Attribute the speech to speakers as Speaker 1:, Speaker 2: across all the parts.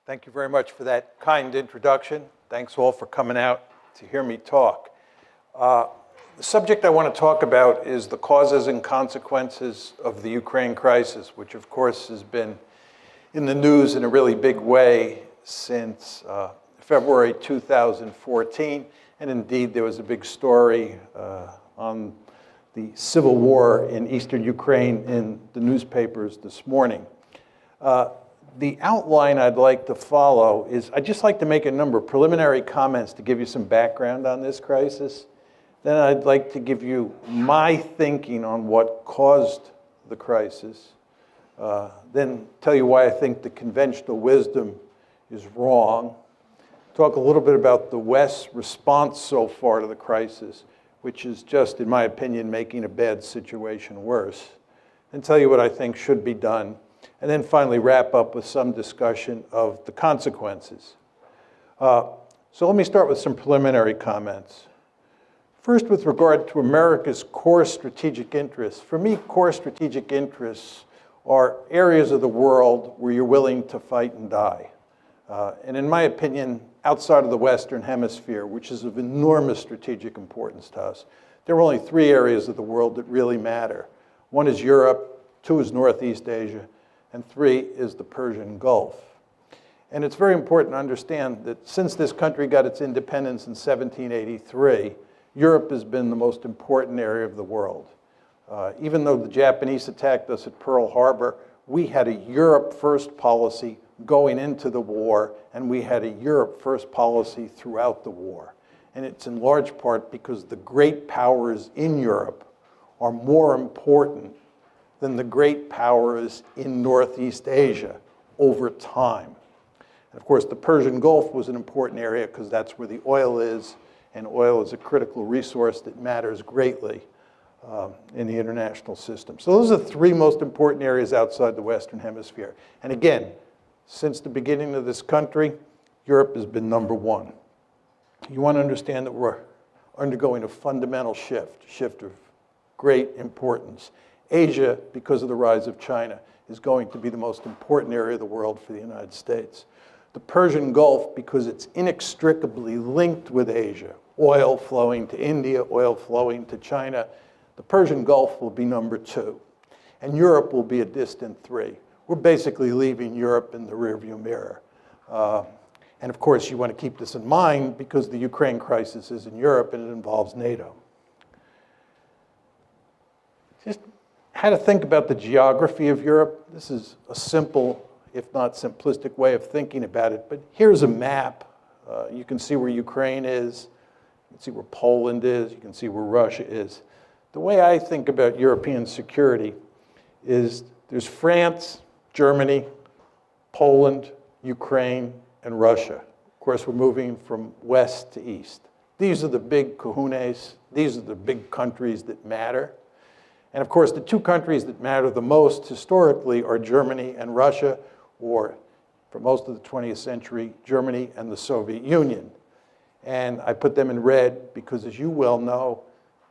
Speaker 1: Thank you very much for that kind introduction. Thanks all for coming out to hear me talk. The subject I want to talk about is the causes and consequences of the Ukraine crisis, which of course has been in the news in a really big way since February 2014. And indeed, there was a big story on the civil war in eastern Ukraine in the newspapers this morning. The outline I'd like to follow is I'd just like to make a number of preliminary comments to give you some background on this crisis. Then I'd like to give you my thinking on what caused the crisis. Then tell you why I think the conventional wisdom is wrong. Talk a little bit about the West's response so far to the crisis, which is just, in my opinion, making a bad situation worse. And tell you what I think should be done. And then finally wrap up with some discussion of the consequences. So let me start with some preliminary comments. First, with regard to America's core strategic interests. For me, core strategic interests are areas of the world where you're willing to fight and die. And in my opinion, outside of the Western Hemisphere, which is of enormous strategic importance to us, there are only three areas of the world that really matter. One is Europe, two is Northeast Asia, and three is the Persian Gulf. And it's very important to understand that since this country got its independence in 1783, Europe has been the most important area of the world. Even though the Japanese attacked us at Pearl Harbor, we had a Europe first policy going into the war, and we had a Europe first policy throughout the war. And it's in large part because the great powers in Europe are more important than the great powers in Northeast Asia over time. And of course, the Persian Gulf was an important area because that's where the oil is, and oil is a critical resource that matters greatly in the international system. So those are the three most important areas outside the Western Hemisphere. And again, since the beginning of this country, Europe has been number one. You want to understand that we're undergoing a fundamental shift of great importance. Asia, because of the rise of China, is going to be the most important area of the world for the United States. The Persian Gulf, because it's inextricably linked with Asia, oil flowing to India, oil flowing to China, the Persian Gulf will be number two. And Europe will be a distant three. We're basically leaving Europe in the rearview mirror. And of course, you want to keep this in mind because the Ukraine crisis is in Europe and it involves NATO. Just how to think about the geography of Europe. This is a simple, if not simplistic, way of thinking about it. But here's a map. You can see where Ukraine is. You can see where Poland is. You can see where Russia is. The way I think about European security is there's France, Germany, Poland, Ukraine, and Russia. Of course, we're moving from west to east. These are the big kahunas. These are the big countries that matter. And of course, the two countries that matter the most historically are Germany and Russia, or for most of the 20th century, Germany and the Soviet Union. And I put them in red because, as you well know,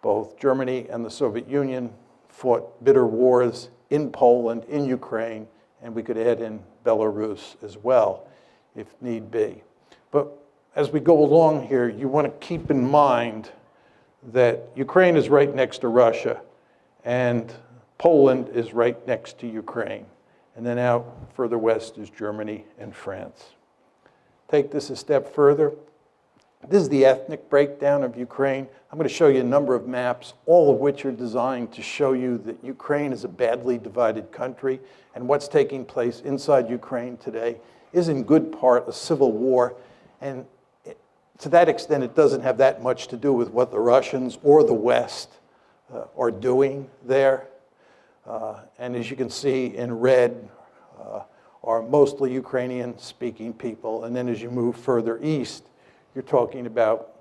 Speaker 1: both Germany and the Soviet Union fought bitter wars in Poland, in Ukraine, and we could add in Belarus as well, if need be. But as we go along here, you want to keep in mind that Ukraine is right next to Russia, and Poland is right next to Ukraine. And then out further west is Germany and France. Take this a step further. This is the ethnic breakdown of Ukraine. I'm going to show you a number of maps, all of which are designed to show you that Ukraine is a badly divided country, and what's taking place inside Ukraine today is in good part a civil war. And to that extent, it doesn't have that much to do with what the Russians or the West are doing there. And as you can see in red are mostly Ukrainian-speaking people. And then as you move further east, you're talking about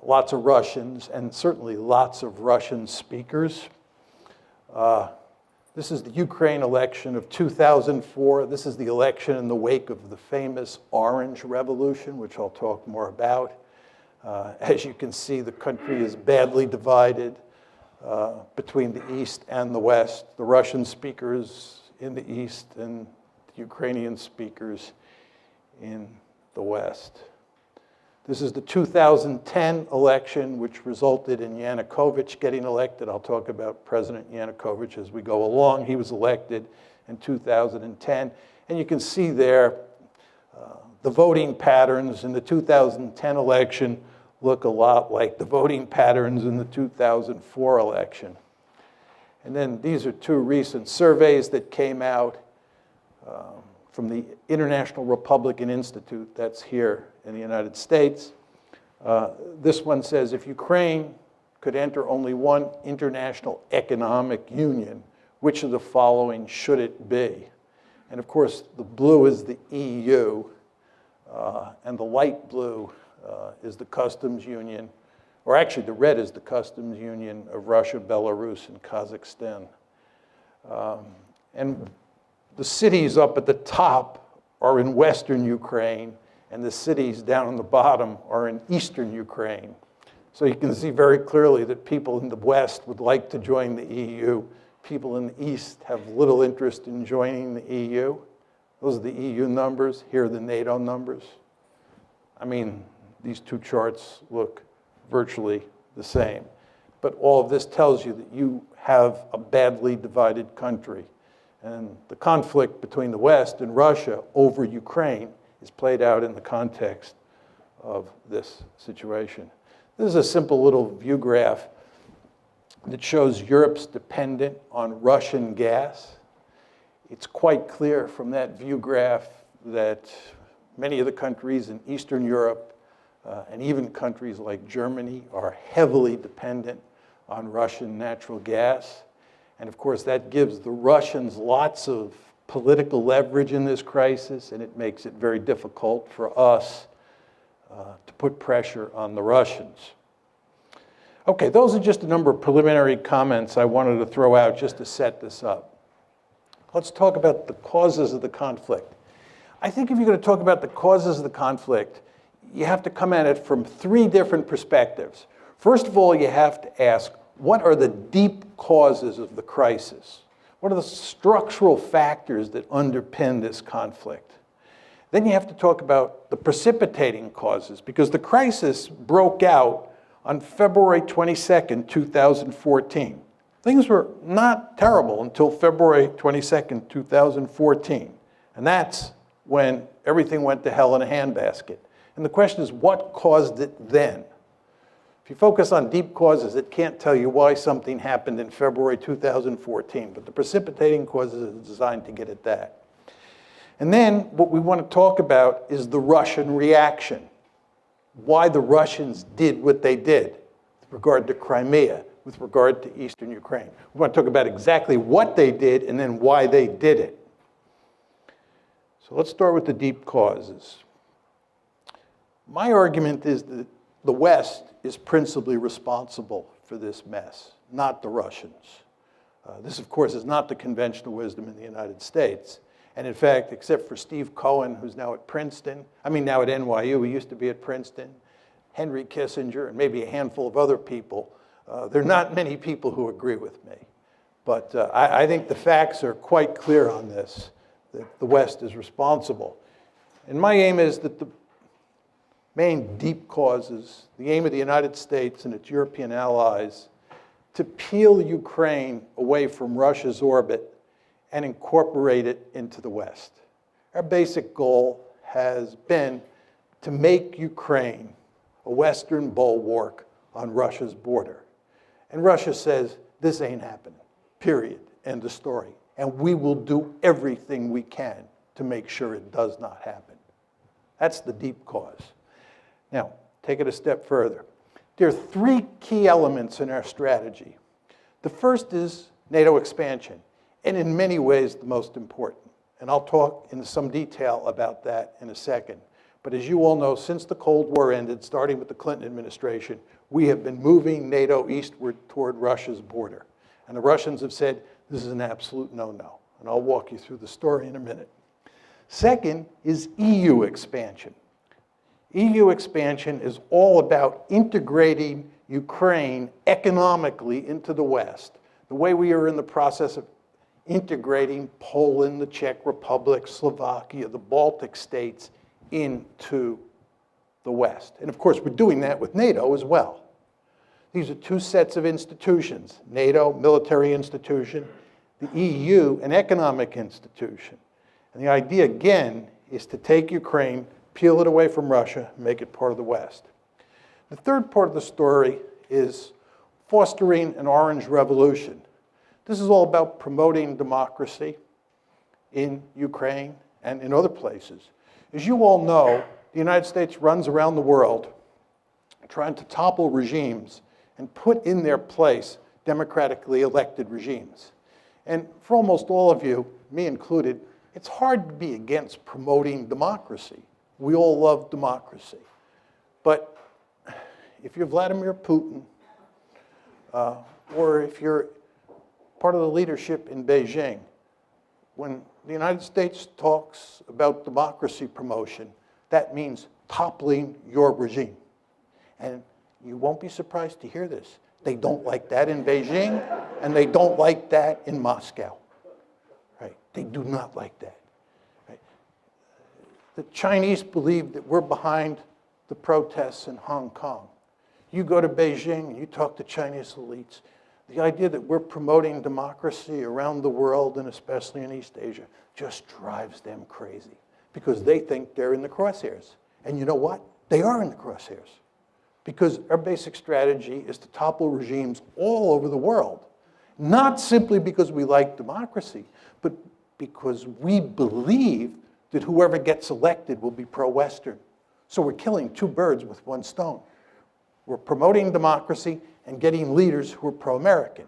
Speaker 1: lots of Russians and certainly lots of Russian speakers. This is the Ukraine election of 2004. This is the election in the wake of the famous Orange Revolution, which I'll talk more about. As you can see, the country is badly divided between the East and the West. The Russian speakers in the East and the Ukrainian speakers in the West. This is the 2010 election, which resulted in Yanukovych getting elected. I'll talk about President Yanukovych as we go along. He was elected in 2010. And you can see there the voting patterns in the 2010 election look a lot like the voting patterns in the 2004 election. And then these are two recent surveys that came out from the International Republican Institute, that's here in the United States. This one says, if Ukraine could enter only one international economic union, which of the following should it be? And of course, the blue is the EU, and the light blue is the customs union, or actually the red is the customs union of Russia, Belarus, and Kazakhstan. And the cities up at the top are in Western Ukraine, and the cities down on the bottom are in Eastern Ukraine. So you can see very clearly that people in the West would like to join the EU. People in the East have little interest in joining the EU. Those are the EU numbers. Here are the NATO numbers. I mean, these two charts look virtually the same. But all of this tells you that you have a badly divided country. And the conflict between the West and Russia over Ukraine is played out in the context of this situation. This is a simple little view graph that shows Europe's dependence on Russian gas. It's quite clear from that view graph that many of the countries in Eastern Europe and even countries like Germany are heavily dependent on Russian natural gas. And of course, that gives the Russians lots of political leverage in this crisis, and it makes it very difficult for us to put pressure on the Russians. Okay, those are just a number of preliminary comments I wanted to throw out just to set this up. Let's talk about the causes of the conflict. I think if you're going to talk about the causes of the conflict, you have to come at it from three different perspectives. First of all, you have to ask, what are the deep causes of the crisis? What are the structural factors that underpin this conflict? Then you have to talk about the precipitating causes, because the crisis broke out on February 22nd, 2014. Things were not terrible until February 22nd, 2014. And that's when everything went to hell in a handbasket. And the question is, what caused it then? If you focus on deep causes, it can't tell you why something happened in February 2014, but the precipitating causes are designed to get at that. And then what we want to talk about is the Russian reaction. Why the Russians did what they did with regard to Crimea, with regard to Eastern Ukraine. We want to talk about exactly what they did and then why they did it. So let's start with the deep causes. My argument is that the West is principally responsible for this mess, not the Russians. This, of course, is not the conventional wisdom in the United States. And in fact, except for Steve Cohen, who's now at Princeton, now at NYU, he used to be at Princeton, Henry Kissinger, and maybe a handful of other people, there are not many people who agree with me. But I think the facts are quite clear on this, that the West is responsible. And my aim is that the main deep causes, the aim of the United States and its European allies, to peel Ukraine away from Russia's orbit and incorporate it into the West. Our basic goal has been to make Ukraine a Western bulwark on Russia's border. And Russia says, this ain't happening, period, end of story. And we will do everything we can to make sure it does not happen. That's the deep cause. Now, take it a step further. There are three key elements in our strategy. The first is NATO expansion, and in many ways the most important. And I'll talk in some detail about that in a second. But as you all know, since the Cold War ended, starting with the Clinton administration, we have been moving NATO eastward toward Russia's border. And the Russians have said, this is an absolute no-no. And I'll walk you through the story in a minute. Second is EU expansion. EU expansion is all about integrating Ukraine economically into the West, the way we are in the process of integrating Poland, the Czech Republic, Slovakia, the Baltic states into the West. And of course, we're doing that with NATO as well. These are two sets of institutions: NATO, military institution; the EU, an economic institution. And the idea, again, is to take Ukraine, peel it away from Russia, and make it part of the West. The third part of the story is fostering an orange revolution. This is all about promoting democracy in Ukraine and in other places. As you all know, the United States runs around the world trying to topple regimes and put in their place democratically elected regimes. And for almost all of you, me included, it's hard to be against promoting democracy. We all love democracy. But if you're Vladimir Putin, or if you're part of the leadership in Beijing, when the United States talks about democracy promotion, that means toppling your regime. And you won't be surprised to hear this. They don't like that in Beijing, and they don't like that in Moscow. Right? They do not like that. Right? The Chinese believe that we're behind the protests in Hong Kong. You go to Beijing and you talk to Chinese elites, the idea that we're promoting democracy around the world, and especially in East Asia, just drives them crazy, because they think they're in the crosshairs. And you know what? They are in the crosshairs, because our basic strategy is to topple regimes all over the world, not simply because we like democracy, but because we believe that whoever gets elected will be pro-Western. So we're killing two birds with one stone. We're promoting democracy and getting leaders who are pro-American.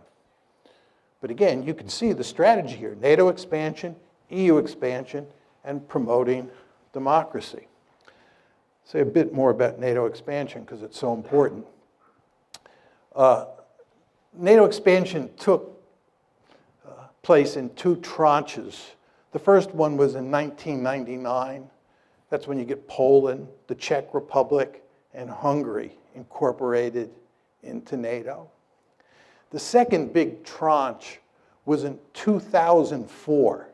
Speaker 1: But again, you can see the strategy here: NATO expansion, EU expansion, and promoting democracy. I'll say a bit more about NATO expansion because it's so important. NATO expansion took place in two tranches. The first one was in 1999. That's when you get Poland, the Czech Republic, and Hungary incorporated into NATO. The second big tranche was in 2004.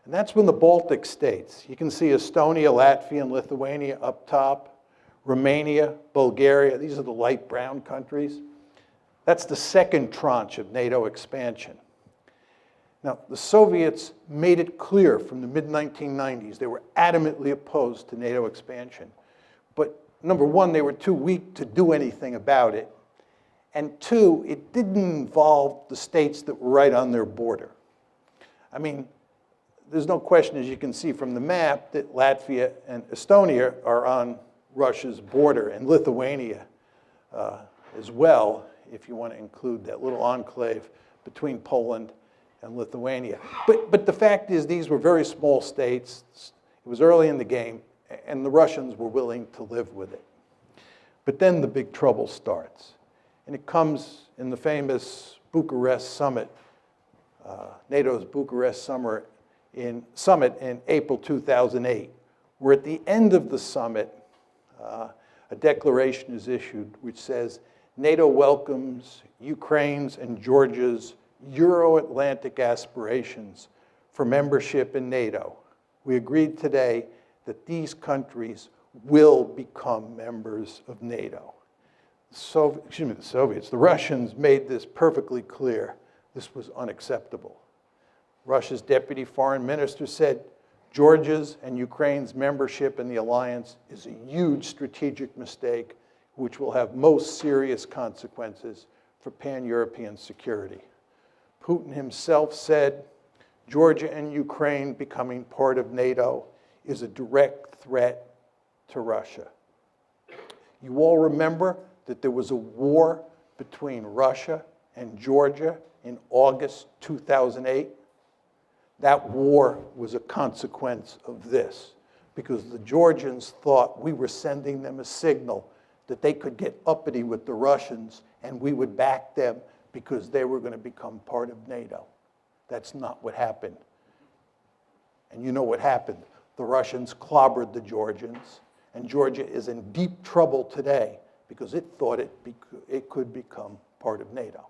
Speaker 1: And that's when the Baltic states, you can see Estonia, Latvia, and Lithuania up top, Romania, Bulgaria, these are the light brown countries. That's the second tranche of NATO expansion. Now, the Soviets made it clear from the mid-1990s they were adamantly opposed to NATO expansion. But number one, they were too weak to do anything about it. And two, it didn't involve the states that were right on their border. I mean, there's no question, as you can see from the map, that Latvia and Estonia are on Russia's border, and Lithuania as well, if you want to include that little enclave between Poland and Lithuania. But the fact is, these were very small states. It was early in the game, and the Russians were willing to live with it. But then the big trouble starts. And it comes in the famous Bucharest summit, NATO's Bucharest summit in April 2008, where at the end of the summit, a declaration is issued which says, NATO welcomes Ukraine's and Georgia's Euro-Atlantic aspirations for membership in NATO. We agreed today that these countries will become members of NATO. The Russians made this perfectly clear. This was unacceptable. Russia's deputy foreign minister said, Georgia's and Ukraine's membership in the alliance is a huge strategic mistake which will have most serious consequences for pan-European security. Putin himself said, Georgia and Ukraine becoming part of NATO is a direct threat to Russia. You all remember that there was a war between Russia and Georgia in August 2008? That war was a consequence of this, because the Georgians thought we were sending them a signal that they could get uppity with the Russians and we would back them because they were going to become part of NATO. That's not what happened. And you know what happened. The Russians clobbered the Georgians, and Georgia is in deep trouble today because it thought it could become part of NATO.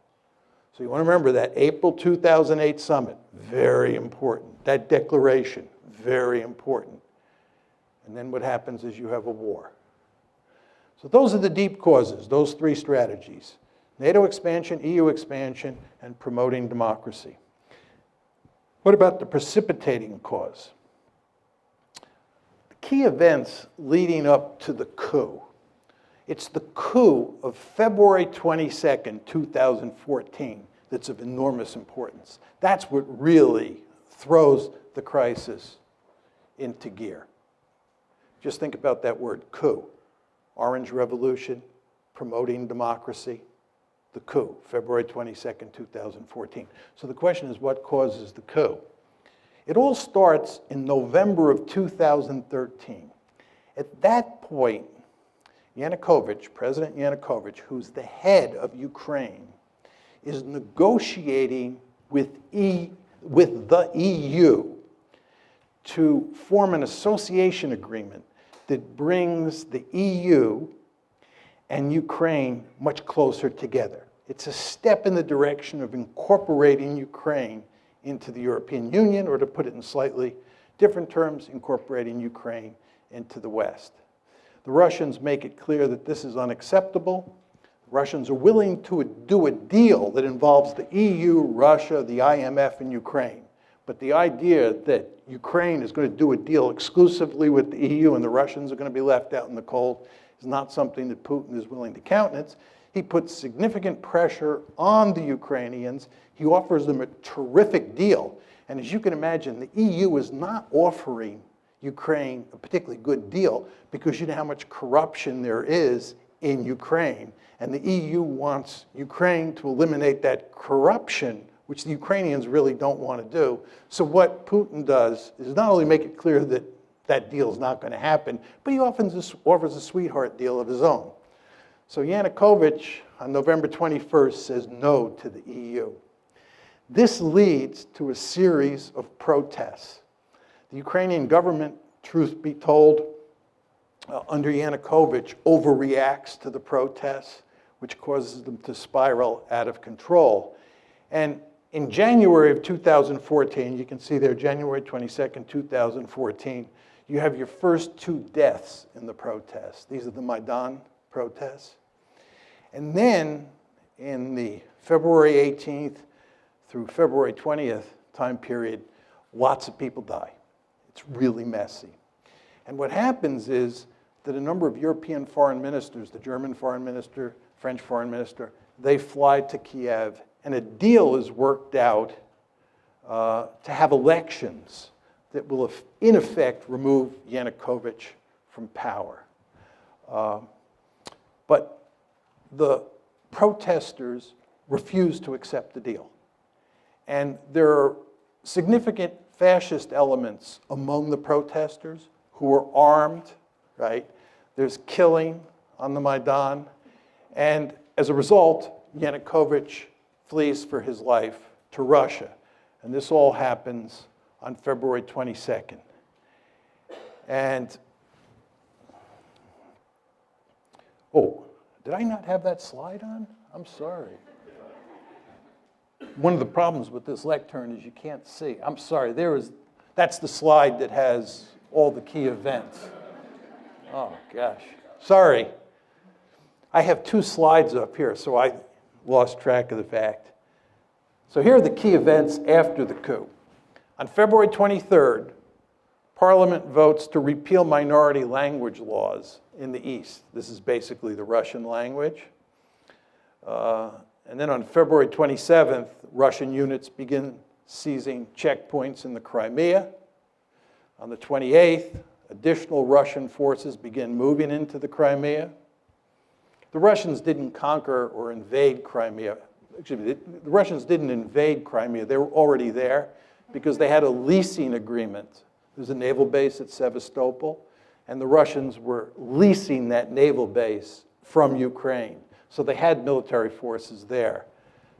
Speaker 1: So you want to remember that April 2008 summit, very important. That declaration, very important. And then what happens is you have a war. So those are the deep causes, those three strategies: NATO expansion, EU expansion, and promoting democracy. What about the precipitating cause? The key events leading up to the coup. It's the coup of February 22nd, 2014 that's of enormous importance. That's what really throws the crisis into gear. Just think about that word, coup. Orange Revolution, promoting democracy, the coup, February 22nd, 2014. So the question is, what causes the coup? It all starts in November of 2013. At that point, Yanukovych, President Yanukovych, who's the head of Ukraine, is negotiating with the EU to form an association agreement that brings the EU and Ukraine much closer together. It's a step in the direction of incorporating Ukraine into the European Union, or to put it in slightly different terms, incorporating Ukraine into the West. The Russians make it clear that this is unacceptable. The Russians are willing to do a deal that involves the EU, Russia, the IMF, and Ukraine. But the idea that Ukraine is going to do a deal exclusively with the EU and the Russians are going to be left out in the cold is not something that Putin is willing to countenance. He puts significant pressure on the Ukrainians. He offers them a terrific deal. And as you can imagine, the EU is not offering Ukraine a particularly good deal, because you know how much corruption there is in Ukraine. And the EU wants Ukraine to eliminate that corruption, which the Ukrainians really don't want to do. So what Putin does is not only make it clear that that deal is not going to happen, but he often offers a sweetheart deal of his own. So Yanukovych, on November 21st, says no to the EU. This leads to a series of protests. The Ukrainian government, truth be told, under Yanukovych, overreacts to the protests, which causes them to spiral out of control. And in January of 2014, you can see there, January 22nd, 2014, you have your first two deaths in the protests. These are the Maidan protests. And then in the February 18th through February 20th time period, lots of people die. It's really messy. And what happens is that a number of European foreign ministers, the German foreign minister, French foreign minister, they fly to Kiev, and a deal is worked out to have elections that will, in effect, remove Yanukovych from power. But the protesters refuse to accept the deal. And there are significant fascist elements among the protesters who are armed, right? There's killing on the Maidan. And as a result, Yanukovych flees for his life to Russia. And this all happens on February 22nd. And, oh, did I not have that slide on? I'm sorry. One of the problems with this lectern is you can't see. I'm sorry, that's the slide that has all the key events. Oh, gosh. Sorry. I have two slides up here, so I lost track of the fact. So here are the key events after the coup. On February 23rd, Parliament votes to repeal minority language laws in the East. This is basically the Russian language. And then on February 27th, Russian units begin seizing checkpoints in the Crimea. On the 28th, additional Russian forces begin moving into the Crimea. The Russians didn't conquer or invade Crimea. Actually, the Russians didn't invade Crimea. They were already there because they had a leasing agreement. There's a naval base at Sevastopol, and the Russians were leasing that naval base from Ukraine. So they had military forces there.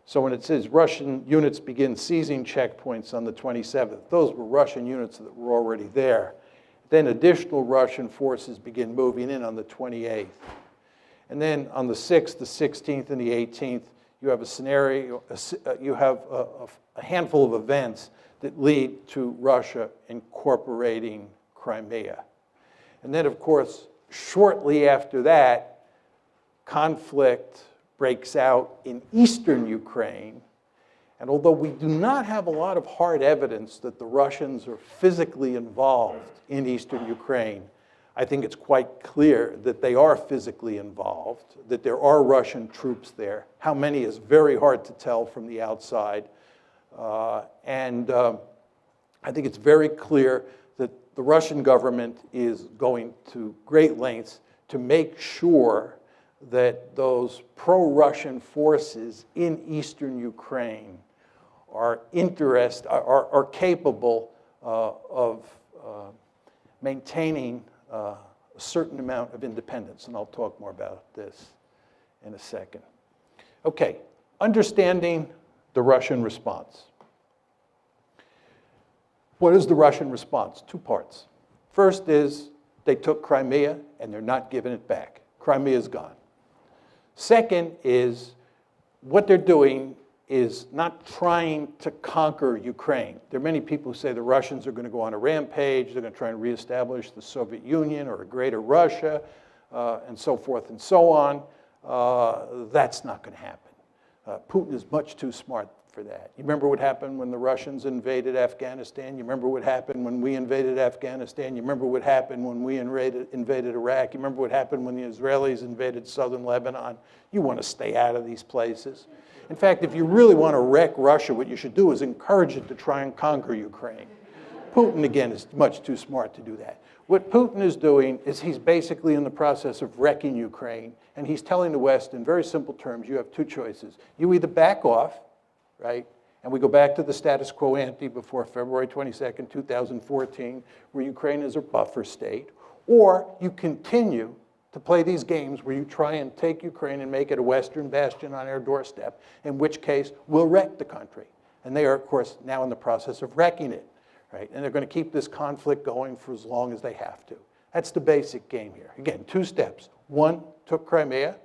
Speaker 1: So when it says Russian units begin seizing checkpoints on the 27th, those were Russian units that were already there. Then additional Russian forces begin moving in on the 28th. And then on the 6th, the 16th, and the 18th, you have a scenario, you have a handful of events that lead to Russia incorporating Crimea. And then, of course, shortly after that, conflict breaks out in eastern Ukraine. And although we do not have a lot of hard evidence that the Russians are physically involved in eastern Ukraine, I think it's quite clear that they are physically involved, that there are Russian troops there. How many is very hard to tell from the outside. I think it's very clear that the Russian government is going to great lengths to make sure that those pro-Russian forces in eastern Ukraine are capable of maintaining a certain amount of independence. And I'll talk more about this in a second. Okay, understanding the Russian response. What is the Russian response? Two parts. First is they took Crimea and they're not giving it back. Crimea is gone. Second is what they're doing is not trying to conquer Ukraine. There are many people who say the Russians are going to go on a rampage, they're going to try and reestablish the Soviet Union or a greater Russia, and so forth and so on. That's not going to happen. Putin is much too smart for that. You remember what happened when the Russians invaded Afghanistan? You remember what happened when we invaded Afghanistan? You remember what happened when we invaded Iraq? You remember what happened when the Israelis invaded southern Lebanon? You want to stay out of these places. In fact, if you really want to wreck Russia, what you should do is encourage it to try and conquer Ukraine. Putin, again, is much too smart to do that. What Putin is doing is he's basically in the process of wrecking Ukraine, and he's telling the West in very simple terms, you have two choices. You either back off, right, and we go back to the status quo ante before February 22nd, 2014, where Ukraine is a buffer state, or you continue to play these games where you try and take Ukraine and make it a Western bastion on our doorstep, in which case we'll wreck the country. And they are, of course, now in the process of wrecking it, right? And they're going to keep this conflict going for as long as they have to. That's the basic game here. Again, two steps. One, took Crimea.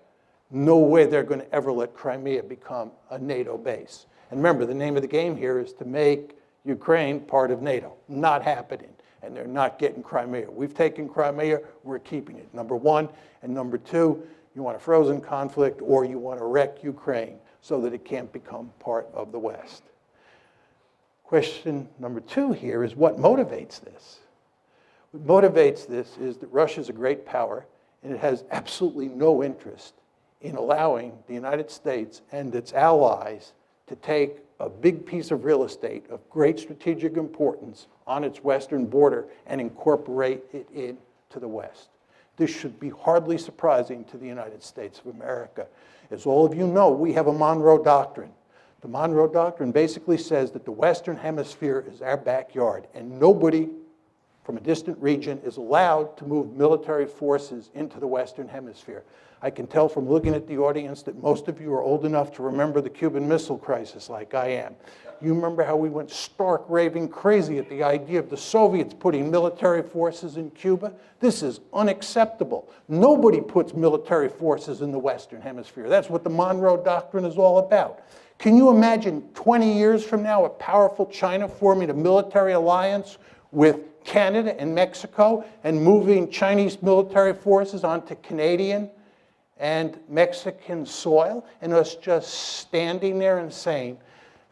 Speaker 1: No way they're going to ever let Crimea become a NATO base. And remember, the name of the game here is to make Ukraine part of NATO. Not happening. And they're not getting Crimea. We've taken Crimea, we're keeping it, number one. And number two, you want a frozen conflict or you want to wreck Ukraine so that it can't become part of the West. Question number two here is what motivates this? What motivates this is that Russia is a great power and it has absolutely no interest in allowing the United States and its allies to take a big piece of real estate of great strategic importance on its western border and incorporate it into the West. This should be hardly surprising to the United States of America. As all of you know, we have a Monroe Doctrine. The Monroe Doctrine basically says that the Western Hemisphere is our backyard, and nobody from a distant region is allowed to move military forces into the Western Hemisphere. I can tell from looking at the audience that most of you are old enough to remember the Cuban Missile Crisis like I am. You remember how we went stark raving crazy at the idea of the Soviets putting military forces in Cuba? This is unacceptable. Nobody puts military forces in the Western Hemisphere. That's what the Monroe Doctrine is all about. Can you imagine 20 years from now a powerful China forming a military alliance with Canada and Mexico and moving Chinese military forces onto Canadian and Mexican soil, and us just standing there and saying,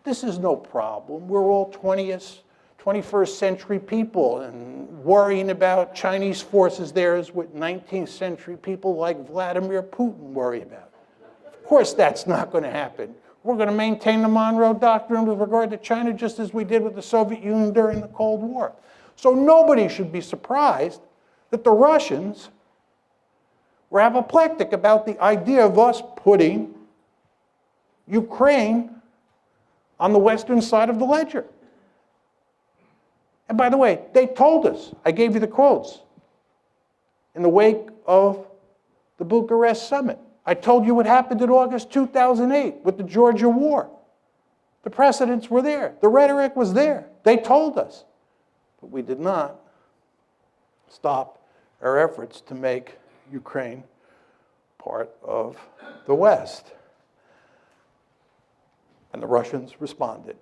Speaker 1: this is no problem. We're all 21st century people, and worrying about Chinese forces there is what 19th century people like Vladimir Putin worry about. Of course that's not going to happen. We're going to maintain the Monroe Doctrine with regard to China just as we did with the Soviet Union during the Cold War. So nobody should be surprised that the Russians were apoplectic about the idea of us putting Ukraine on the western side of the ledger. And by the way, they told us, I gave you the quotes, in the wake of the Bucharest summit. I told you what happened in August 2008 with the Georgia War. The precedents were there. The rhetoric was there. They told us. But we did not stop our efforts to make Ukraine part of the West. And the Russians responded.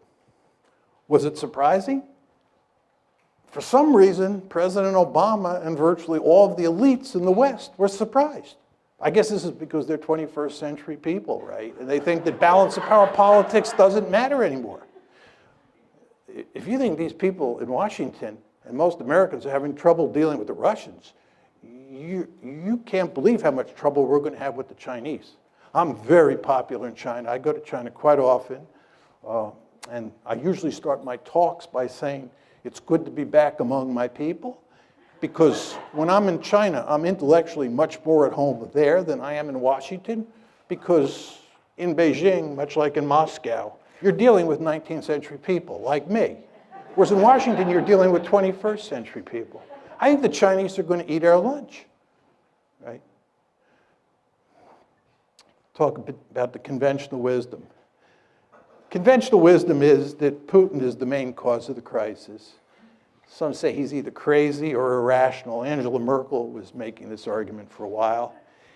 Speaker 1: Was it surprising? For some reason, President Obama and virtually all of the elites in the West were surprised. I guess this is because they're 21st century people, right? And they think that balance of power politics doesn't matter anymore. If you think these people in Washington and most Americans are having trouble dealing with the Russians, you can't believe how much trouble we're going to have with the Chinese. I'm very popular in China. I go to China quite often. And I usually start my talks by saying, it's good to be back among my people, because when I'm in China, I'm intellectually much more at home there than I am in Washington, because in Beijing, much like in Moscow, you're dealing with 19th century people like me. Whereas in Washington, you're dealing with 21st century people. I think the Chinese are going to eat our lunch, right? Talk a bit about the conventional wisdom. Conventional wisdom is that Putin is the main cause of the crisis. Some say he's either crazy or irrational. Angela Merkel was making this argument for a while.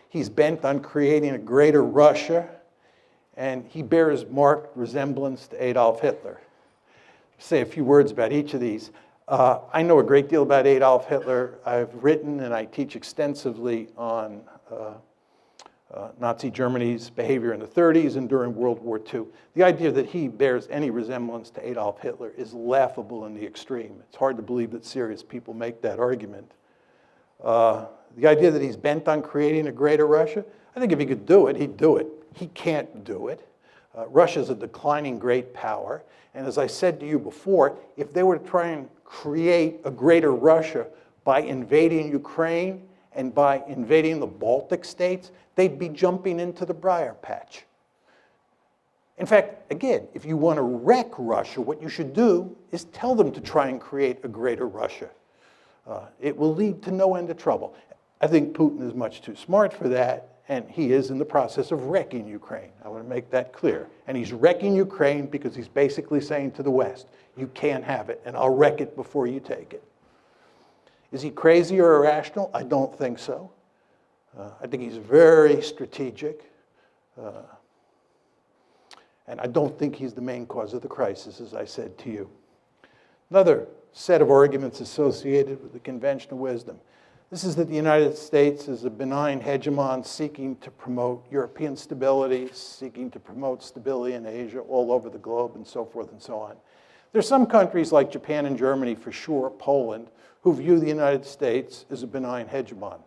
Speaker 1: He's bent on creating a greater Russia, and he bears marked resemblance to Adolf Hitler. I'll say a few words about each of these. I know a great deal about Adolf Hitler. I've written and I teach extensively on Nazi Germany's behavior in the 30s and during World War II. The idea that he bears any resemblance to Adolf Hitler is laughable in the extreme. It's hard to believe that serious people make that argument. The idea that he's bent on creating a greater Russia, I think if he could do it, he'd do it. He can't do it. Russia's a declining great power. And as I said to you before, if they were to try and create a greater Russia by invading Ukraine and by invading the Baltic states, they'd be jumping into the briar patch. In fact, again, if you want to wreck Russia, what you should do is tell them to try and create a greater Russia. It will lead to no end of trouble. I think Putin is much too smart for that, and he is in the process of wrecking Ukraine. I want to make that clear. And he's wrecking Ukraine because he's basically saying to the West, you can't have it, and I'll wreck it before you take it. Is he crazy or irrational? I don't think so. I think he's very strategic. And I don't think he's the main cause of the crisis, as I said to you. Another set of arguments associated with the conventional wisdom. This is that the United States is a benign hegemon seeking to promote European stability, seeking to promote stability in Asia, all over the globe, and so forth and so on. There's some countries like Japan and Germany, for sure, Poland, who view the United States as a benign hegemon.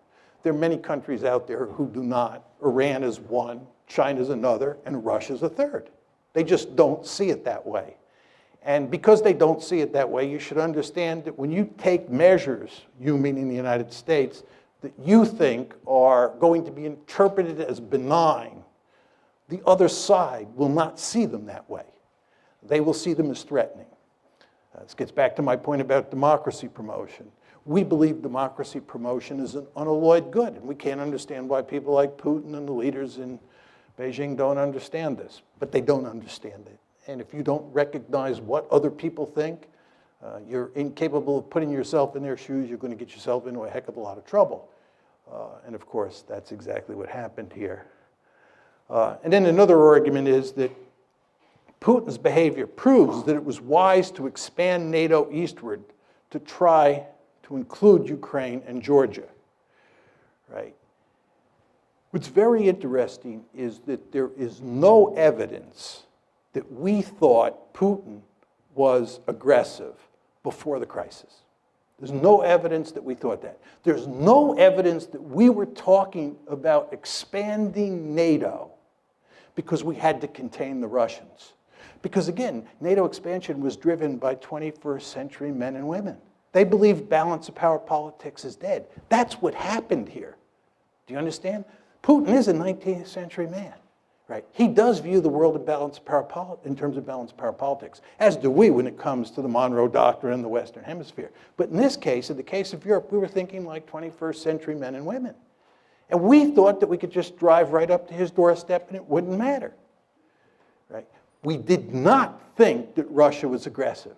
Speaker 1: There are many countries out there who do not. Iran is one, China's another, and Russia's a third. They just don't see it that way. And because they don't see it that way, you should understand that when you take measures, you meaning the United States, that you think are going to be interpreted as benign, the other side will not see them that way. They will see them as threatening. This gets back to my point about democracy promotion. We believe democracy promotion is an unalloyed good, and we can't understand why people like Putin and the leaders in Beijing don't understand this, but they don't understand it. And if you don't recognize what other people think, you're incapable of putting yourself in their shoes, you're going to get yourself into a heck of a lot of trouble. And of course, that's exactly what happened here. And then another argument is that Putin's behavior proves that it was wise to expand NATO eastward to try to include Ukraine and Georgia, right? What's very interesting is that there is no evidence that we thought Putin was aggressive before the crisis. There's no evidence that we thought that. There's no evidence that we were talking about expanding NATO because we had to contain the Russians. Because again, NATO expansion was driven by 21st century men and women. They believed balance of power politics is dead. That's what happened here. Do you understand? Putin is a 19th century man, right? He does view the world in terms of balance of power politics, as do we when it comes to the Monroe Doctrine in the Western Hemisphere. But in this case, in the case of Europe, we were thinking like 21st century men and women. And we thought that we could just drive right up to his doorstep and it wouldn't matter, right? We did not think that Russia was aggressive.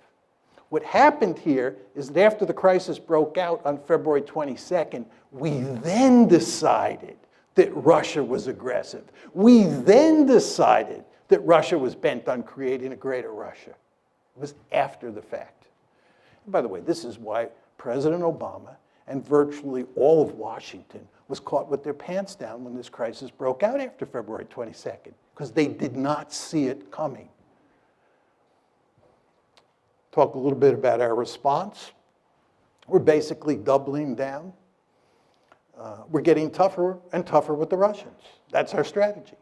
Speaker 1: What happened here is that after the crisis broke out on February 22nd, we then decided that Russia was aggressive. We then decided that Russia was bent on creating a greater Russia. It was after the fact. By the way, this is why President Obama and virtually all of Washington was caught with their pants down when this crisis broke out after February 22nd, because they did not see it coming. Talk a little bit about our response. We're basically doubling down. We're getting tougher and tougher with the Russians. That's our strategy.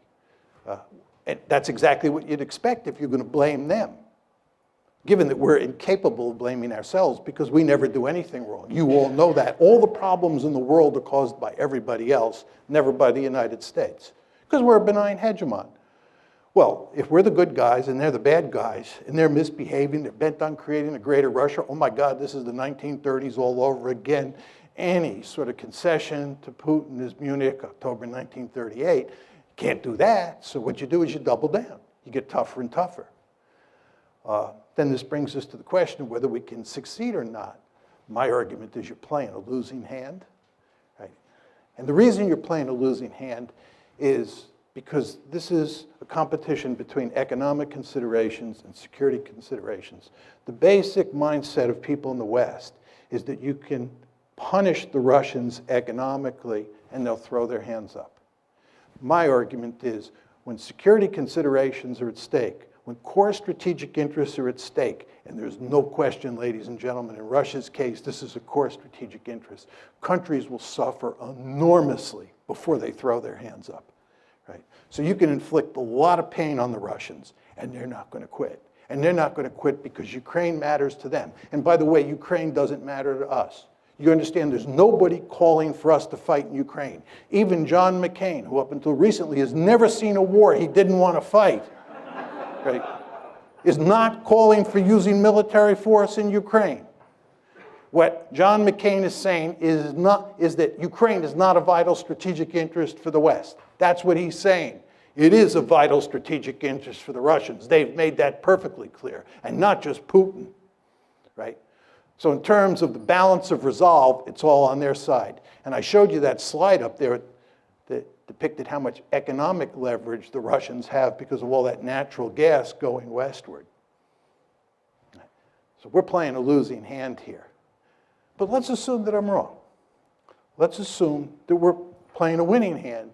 Speaker 1: And that's exactly what you'd expect if you're going to blame them, given that we're incapable of blaming ourselves because we never do anything wrong. You all know that. All the problems in the world are caused by everybody else, never by the United States, because we're a benign hegemon. Well, if we're the good guys and they're the bad guys and they're misbehaving, they're bent on creating a greater Russia, oh my God, this is the 1930s all over again. Any sort of concession to Putin is Munich, October 1938. Can't do that, so what you do is you double down. You get tougher and tougher. Then this brings us to the question of whether we can succeed or not. My argument is you're playing a losing hand, right? And the reason you're playing a losing hand is because this is a competition between economic considerations and security considerations. The basic mindset of people in the West is that you can punish the Russians economically and they'll throw their hands up. My argument is when security considerations are at stake, when core strategic interests are at stake, and there's no question, ladies and gentlemen, in Russia's case, this is a core strategic interest, countries will suffer enormously before they throw their hands up. Right? So you can inflict a lot of pain on the Russians, and they're not going to quit. And they're not going to quit because Ukraine matters to them. And by the way, Ukraine doesn't matter to us. You understand there's nobody calling for us to fight in Ukraine. Even John McCain, who up until recently has never seen a war he didn't want to fight, right, is not calling for using military force in Ukraine. What John McCain is saying is that Ukraine is not a vital strategic interest for the West. That's what he's saying. It is a vital strategic interest for the Russians. They've made that perfectly clear, and not just Putin, right? So in terms of the balance of resolve, it's all on their side. And I showed you that slide up there that depicted how much economic leverage the Russians have because of all that natural gas going westward. So we're playing a losing hand here. But let's assume that I'm wrong. Let's assume that we're playing a winning hand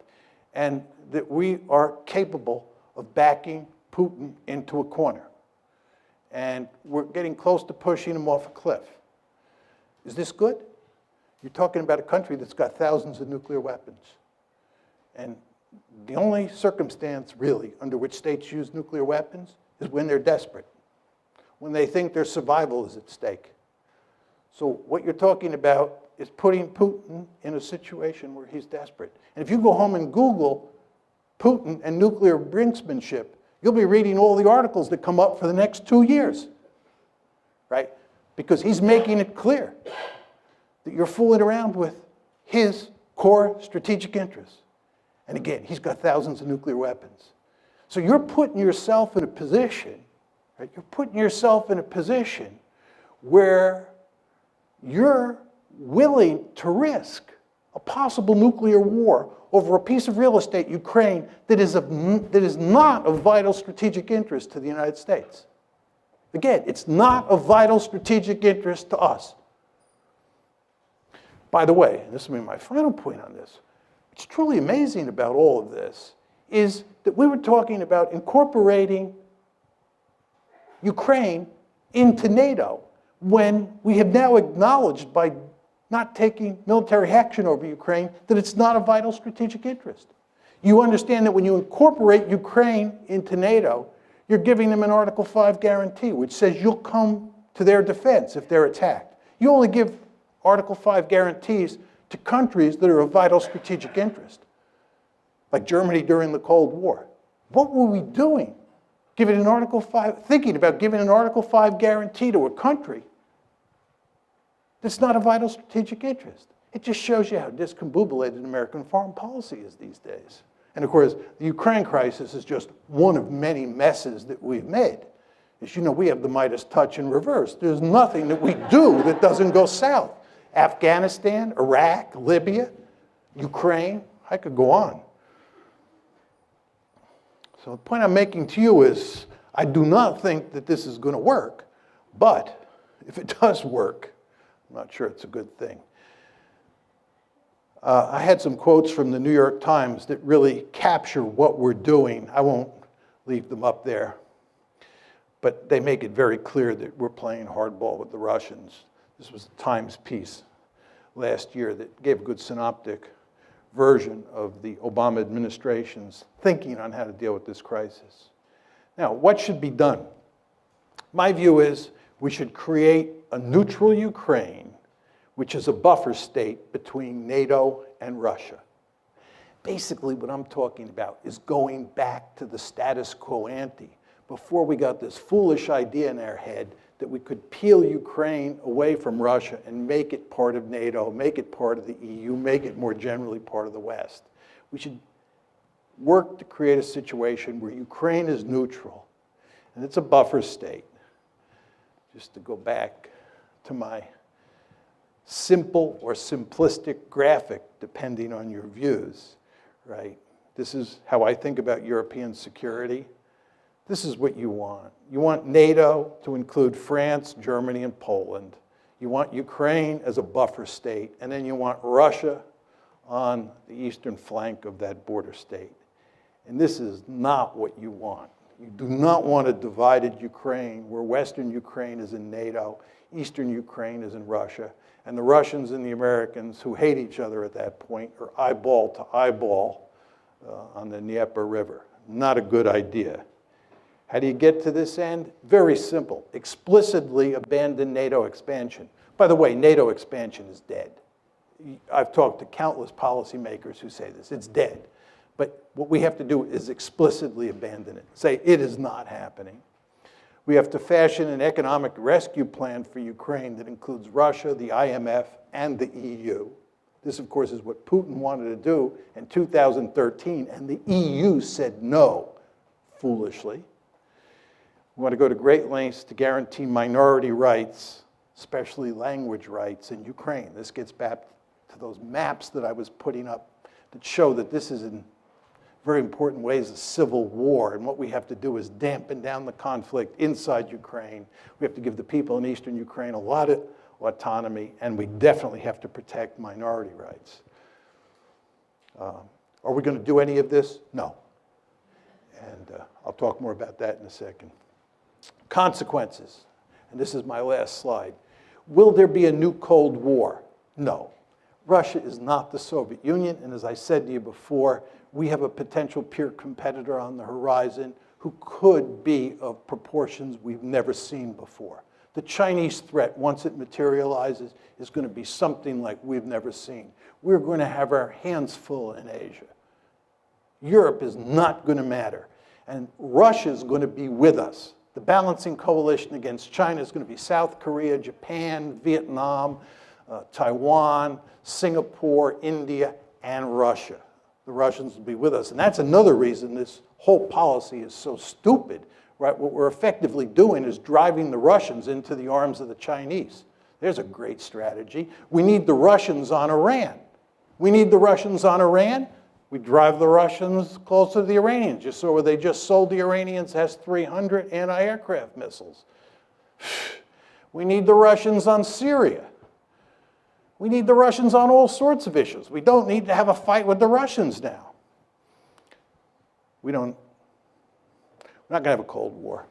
Speaker 1: and that we are capable of backing Putin into a corner. And we're getting close to pushing him off a cliff. Is this good? You're talking about a country that's got thousands of nuclear weapons. And the only circumstance, really, under which states use nuclear weapons is when they're desperate, when they think their survival is at stake. So what you're talking about is putting Putin in a situation where he's desperate. And if you go home and Google Putin and nuclear brinksmanship, you'll be reading all the articles that come up for the next 2 years, right? Because he's making it clear that you're fooling around with his core strategic interests. And again, he's got thousands of nuclear weapons. So you're putting yourself in a position, right? You're putting yourself in a position where you're willing to risk a possible nuclear war over a piece of real estate, Ukraine, that is not of vital strategic interest to the United States. Again, it's not of vital strategic interest to us. By the way, and this will be my final point on this, what's truly amazing about all of this is that we were talking about incorporating Ukraine into NATO when we have now acknowledged by not taking military action over Ukraine that it's not a vital strategic interest. You understand that when you incorporate Ukraine into NATO, you're giving them an Article 5 guarantee, which says you'll come to their defense if they're attacked. You only give Article 5 guarantees to countries that are of vital strategic interest, like Germany during the Cold War. What were we doing? Thinking about giving an Article 5 guarantee to a country that's not a vital strategic interest. It just shows you how discombobulated American foreign policy is these days. And of course, the Ukraine crisis is just one of many messes that we've made. As you know, we have the Midas touch in reverse. There's nothing that we do that doesn't go south. Afghanistan, Iraq, Libya, Ukraine, I could go on. So the point I'm making to you is, I do not think that this is going to work, but if it does work, I'm not sure it's a good thing. I had some quotes from the New York Times that really capture what we're doing. I won't leave them up there, but they make it very clear that we're playing hardball with the Russians. This was a Times piece last year that gave a good synoptic version of the Obama administration's thinking on how to deal with this crisis. Now, what should be done? My view is we should create a neutral Ukraine, which is a buffer state between NATO and Russia. Basically, what I'm talking about is going back to the status quo ante, before we got this foolish idea in our head that we could peel Ukraine away from Russia and make it part of NATO, make it part of the EU, make it more generally part of the West. We should work to create a situation where Ukraine is neutral, and it's a buffer state. Just to go back to my simple or simplistic graphic, depending on your views, right? This is how I think about European security. This is what you want. You want NATO to include France, Germany, and Poland. You want Ukraine as a buffer state, and then you want Russia on the eastern flank of that border state. And this is not what you want. You do not want a divided Ukraine where Western Ukraine is in NATO, Eastern Ukraine is in Russia, and the Russians and the Americans, who hate each other at that point, are eyeball to eyeball on the Dnieper River. Not a good idea. How do you get to this end? Very simple. Explicitly abandon NATO expansion. By the way, NATO expansion is dead. I've talked to countless policymakers who say this. It's dead. But what we have to do is explicitly abandon it. Say it is not happening. We have to fashion an economic rescue plan for Ukraine that includes Russia, the IMF, and the EU. This, of course, is what Putin wanted to do in 2013, and the EU said no, foolishly. We want to go to great lengths to guarantee minority rights, especially language rights in Ukraine. This gets back to those maps that I was putting up that show that this is in very important ways a civil war, and what we have to do is dampen down the conflict inside Ukraine. We have to give the people in eastern Ukraine a lot of autonomy, and we definitely have to protect minority rights. Are we going to do any of this? No. And I'll talk more about that in a second. Consequences, and this is my last slide. Will there be a new Cold War? No. Russia is not the Soviet Union, and as I said to you before, we have a potential peer competitor on the horizon who could be of proportions we've never seen before. The Chinese threat, once it materializes, is going to be something like we've never seen. We're going to have our hands full in Asia. Europe is not going to matter, and Russia is going to be with us. The balancing coalition against China is going to be South Korea, Japan, Vietnam, Taiwan, Singapore, India, and Russia. The Russians will be with us. And that's another reason this whole policy is so stupid, right? What we're effectively doing is driving the Russians into the arms of the Chinese. There's a great strategy. We need the Russians on Iran. We need the Russians on Iran. We drive the Russians closer to the Iranians. You saw where they just sold the Iranians S-300 anti-aircraft missiles. We need the Russians on Syria. We need the Russians on all sorts of issues. We don't need to have a fight with the Russians now. We're not going to have a Cold War.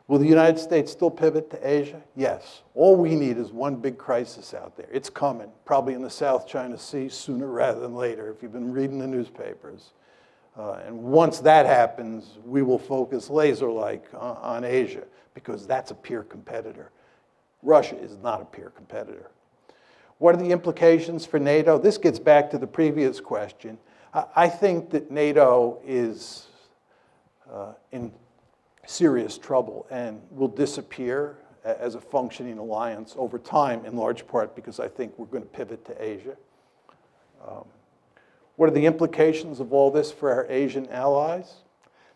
Speaker 1: Will the United States still pivot to Asia? Yes. All we need is one big crisis out there. It's coming, probably in the South China Sea sooner rather than later, if you've been reading the newspapers. And once that happens, we will focus laser-like on Asia, because that's a peer competitor. Russia is not a peer competitor. What are the implications for NATO? This gets back to the previous question. I think that NATO is in serious trouble and will disappear as a functioning alliance over time, in large part because I think we're going to pivot to Asia. What are the implications of all this for our Asian allies?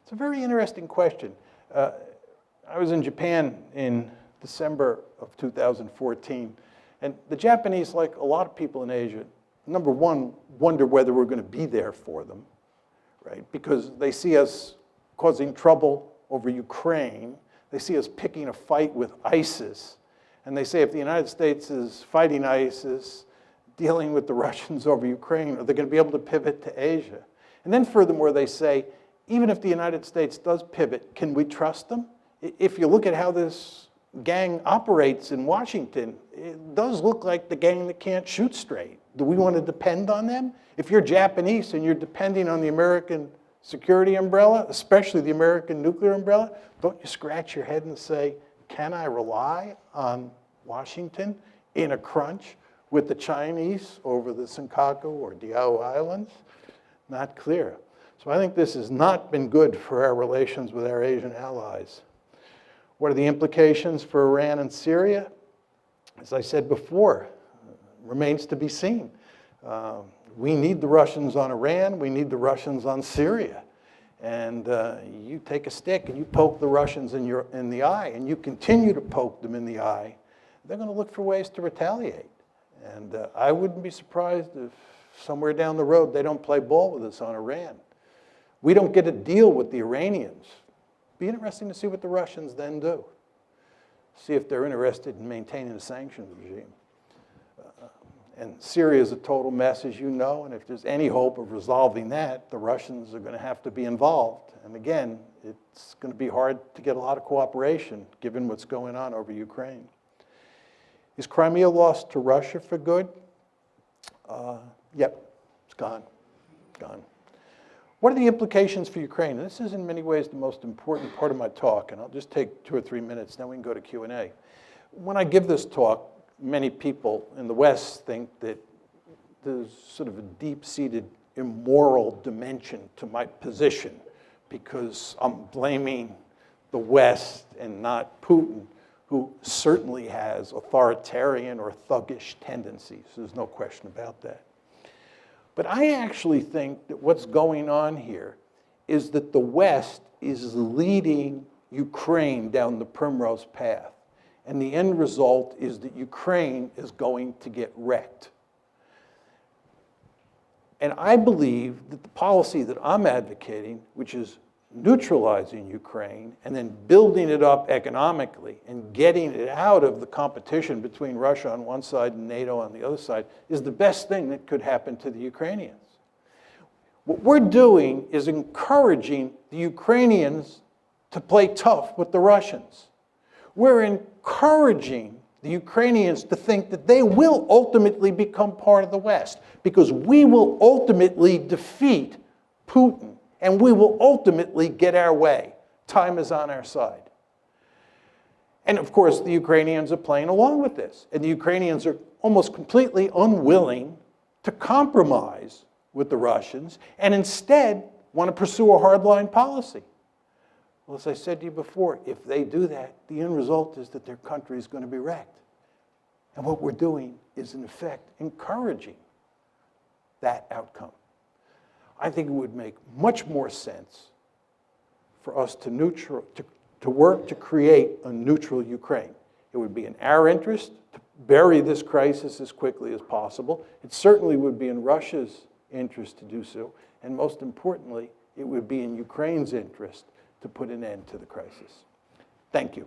Speaker 1: It's a very interesting question. I was in Japan in December of 2014. And the Japanese, like a lot of people in Asia, number one, wonder whether we're going to be there for them, right? Because they see us causing trouble over Ukraine. They see us picking a fight with ISIS. And they say if the United States is fighting ISIS, dealing with the Russians over Ukraine, are they going to be able to pivot to Asia? And then furthermore, they say, even if the United States does pivot, can we trust them? If you look at how this gang operates in Washington, it does look like the gang that can't shoot straight. Do we want to depend on them? If you're Japanese and you're depending on the American security umbrella, especially the American nuclear umbrella, don't you scratch your head and say, can I rely on Washington in a crunch with the Chinese over the Senkaku or Diao Islands? Not clear. So I think this has not been good for our relations with our Asian allies. What are the implications for Iran and Syria? As I said before, remains to be seen. We need the Russians on Iran. We need the Russians on Syria. And you take a stick and you poke the Russians in the eye, and you continue to poke them in the eye, they're going to look for ways to retaliate. And I wouldn't be surprised if somewhere down the road they don't play ball with us on Iran. We don't get a deal with the Iranians. Be interesting to see what the Russians then do. See if they're interested in maintaining a sanctions regime. And Syria is a total mess, as you know, and if there's any hope of resolving that, the Russians are going to have to be involved. And again, it's going to be hard to get a lot of cooperation, given what's going on over Ukraine. Is Crimea lost to Russia for good? Yep, it's gone, gone. What are the implications for Ukraine? And this is in many ways the most important part of my talk, and I'll just take 2 or 3 minutes, then we can go to Q&A. When I give this talk, many people in the West think that there's sort of a deep-seated immoral dimension to my position because I'm blaming the West and not Putin, who certainly has authoritarian or thuggish tendencies. There's no question about that. But I actually think that what's going on here is that the West is leading Ukraine down the primrose path. And the end result is that Ukraine is going to get wrecked. And I believe that the policy that I'm advocating, which is neutralizing Ukraine and then building it up economically and getting it out of the competition between Russia on one side and NATO on the other side, is the best thing that could happen to the Ukrainians. What we're doing is encouraging the Ukrainians to play tough with the Russians. We're encouraging the Ukrainians to think that they will ultimately become part of the West because we will ultimately defeat Putin and we will ultimately get our way. Time is on our side. And of course, the Ukrainians are playing along with this. And the Ukrainians are almost completely unwilling to compromise with the Russians and instead want to pursue a hardline policy. Well, as I said to you before, if they do that, the end result is that their country is going to be wrecked. And what we're doing is, in effect, encouraging that outcome. I think it would make much more sense for us to work to create a neutral Ukraine. It would be in our interest to bury this crisis as quickly as possible. It certainly would be in Russia's interest to do so. And most importantly, it would be in Ukraine's interest to put an end to the crisis. Thank you.